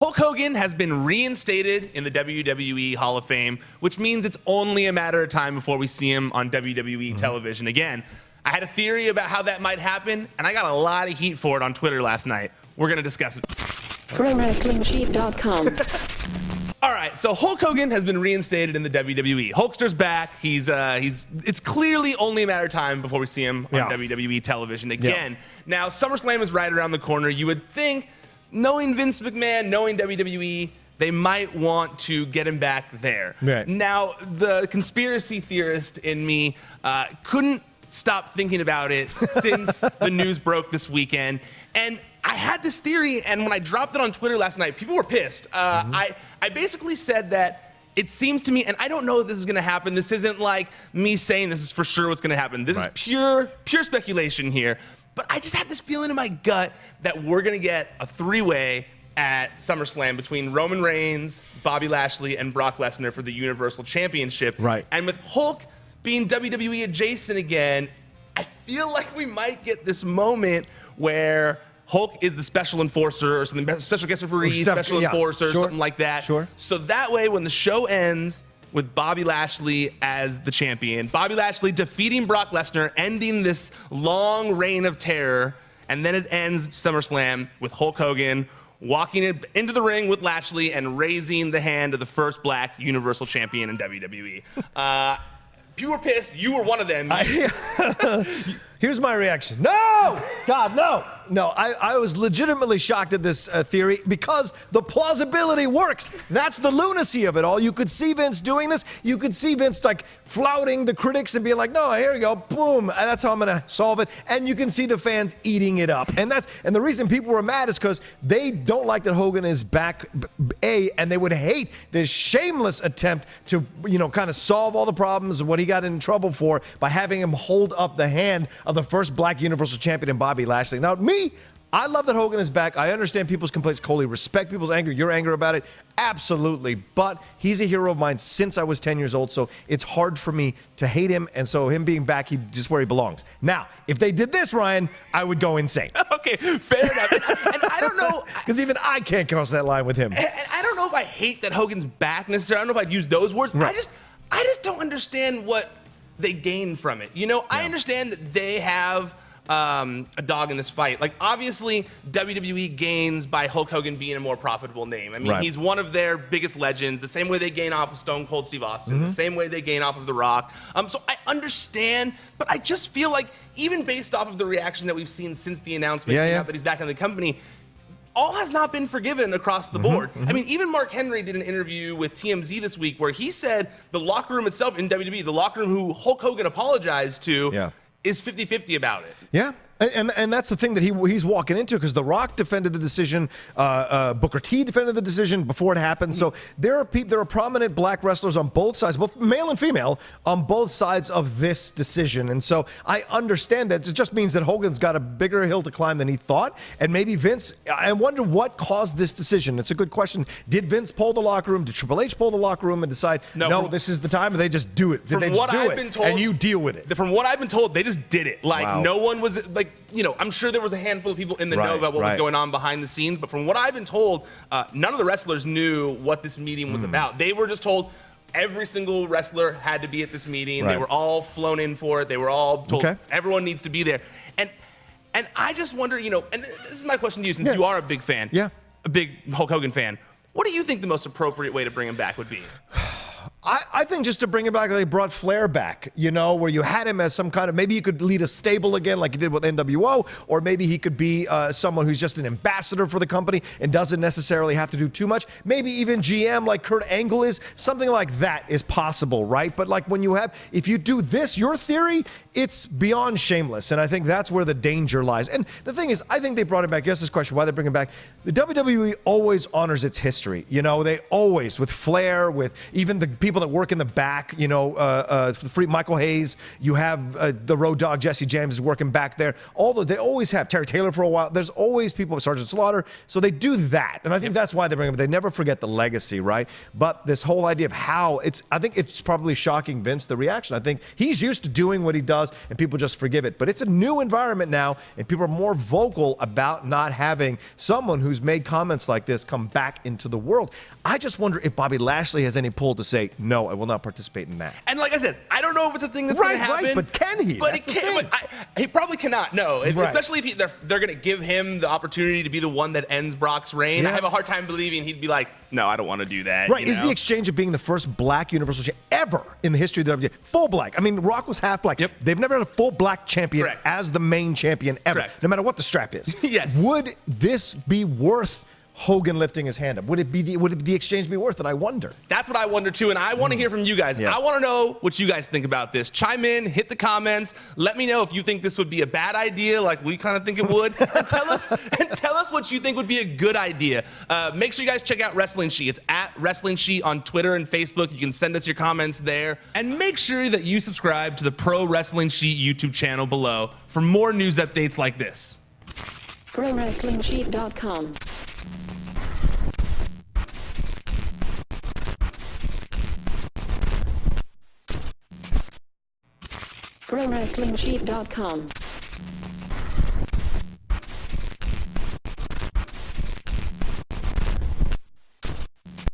Hulk Hogan has been reinstated in the WWE Hall of Fame, which means it's only a matter of time before we see him on WWE television again. I had a theory about how that might happen, and I got a lot of heat for it on Twitter last night. We're going to discuss it. ProWrestlingSheet.com. All right, so Hulk Hogan has been reinstated in the WWE. Hulkster's back. It's clearly only a matter of time before we see him on WWE television again. Now, SummerSlam is right around the corner. You would think, knowing Vince McMahon, knowing WWE, they might want to get him back there. Right. Now, the conspiracy theorist in me couldn't stop thinking about it since the news broke this weekend. And I had this theory, and when I dropped it on Twitter last night, people were pissed. I basically said that it seems to me, and I don't know if this is going to happen. This isn't like me saying this is for sure what's going to happen. This is pure speculation here. But I just have this feeling in my gut that we're going to get a three-way at SummerSlam between Roman Reigns, Bobby Lashley, and Brock Lesnar for the Universal Championship. Right. And with Hulk being WWE adjacent again, I feel like we might get this moment where Hulk is the special enforcer or something, special guest referee, special enforcer, something like that. Sure. So that way, when the show ends with Bobby Lashley as the champion, Bobby Lashley defeating Brock Lesnar, ending this long reign of terror, and then it ends SummerSlam with Hulk Hogan walking into the ring with Lashley and raising the hand of the first black Universal Champion in WWE. People were pissed. You were one of them. Here's my reaction. No! God, no! No, I was legitimately shocked at this theory because the plausibility works. That's the lunacy of it all. You could see Vince doing this. You could see Vince like flouting the critics and being like, no, here we go, boom, and that's how I'm going to solve it. And you can see the fans eating it up. And the reason people were mad is because they don't like that Hogan is back, and they would hate this shameless attempt to, kind of solve all the problems and what he got in trouble for by having him hold up the hand of the first black Universal Champion in Bobby Lashley. Now, I love that Hogan is back. I understand people's complaints, totally respect people's anger, your anger about it, absolutely. But he's a hero of mine since I was 10 years old, so it's hard for me to hate him, and so him being back, he's just where he belongs. Now, if they did this, Ryan, I would go insane. Okay, fair enough. And I don't know. Because even I can't cross that line with him. And I don't know if I hate that Hogan's back necessarily. I don't know if I'd use those words. Right. I just don't understand what they gain from it. I understand that they have a dog in this fight. Like, obviously, WWE gains by Hulk Hogan being a more profitable name. I mean, he's one of their biggest legends, the same way they gain off of Stone Cold Steve Austin, the same way they gain off of The Rock. So I understand, but I just feel like, even based off of the reaction that we've seen since the announcement that he's back in the company, all has not been forgiven across the board. I mean, even Mark Henry did an interview with TMZ this week where he said the locker room itself in WWE, the locker room who Hulk Hogan apologized to, is 50-50 about it. Yeah. And that's the thing that he's walking into, because The Rock defended the decision, Booker T defended the decision before it happened. So there are prominent black wrestlers on both sides, both male and female, on both sides of this decision. And so I understand that. It just means that Hogan's got a bigger hill to climb than he thought. And maybe Vince, I wonder what caused this decision. It's a good question. Did Vince pull the locker room? Did Triple H pull the locker room and decide, no, this is the time? Or they just do it? Did they just do it? And you deal with it? From what I've been told, they just did it. Like, no one was, like, I'm sure there was a handful of people in the know about what was going on behind the scenes, but from what I've been told, none of the wrestlers knew what this meeting was about. They were just told every single wrestler had to be at this meeting. They were all flown in for it. They were all told everyone needs to be there. And I just wonder, and this is my question to you, since you are a big fan, a big Hulk Hogan fan, what do you think the most appropriate way to bring him back would be? I think just to bring him back, they brought Flair back, where you had him as some kind of, maybe he could lead a stable again like he did with NWO, or maybe he could be someone who's just an ambassador for the company and doesn't necessarily have to do too much. Maybe even GM like Kurt Angle is. Something like that is possible, right? But like if you do this, your theory, it's beyond shameless. And I think that's where the danger lies. And the thing is, I think they brought him back. Yes, this question, why they bring him back. The WWE always honors its history. They always, with Flair, with even the people people that work in the back, free Michael Hayes, you have the Road Dogg, Jesse James is working back there. Although they always have Terry Taylor for a while. There's always people, Sergeant Slaughter. So they do that. And I think that's why they bring him. They never forget the legacy, right? But this whole idea of how I think it's probably shocking Vince, the reaction. I think he's used to doing what he does and people just forgive it. But it's a new environment now and people are more vocal about not having someone who's made comments like this come back into the world. I just wonder if Bobby Lashley has any pull to say, no, I will not participate in that. And like I said, I don't know if it's a thing that's going to happen. Right, but can he? But he probably cannot, no. Especially if they're going to give him the opportunity to be the one that ends Brock's reign. Yeah. I have a hard time believing he'd be like, no, I don't want to do that. Right, is the exchange of being the first black Universal Champion ever in the history of the WWE. Full black. I mean, Rock was half black. Yep. They've never had a full black champion Correct. as the main champion ever, Correct. no matter what the strap is. Yes. Would this be worth Hogan lifting his hand up? Would the exchange be worth it? I wonder. That's what I wonder too, and I want to hear from you guys. Yeah. I want to know what you guys think about this. Chime in, hit the comments. Let me know if you think this would be a bad idea, like we kind of think it would. and tell us what you think would be a good idea. Make sure you guys check out Wrestling Sheet. It's at Wrestling Sheet on Twitter and Facebook. You can send us your comments there, and make sure that you subscribe to the Pro Wrestling Sheet YouTube channel below for more news updates like this. ProWrestlingSheet.com. ProWrestlingSheet.com.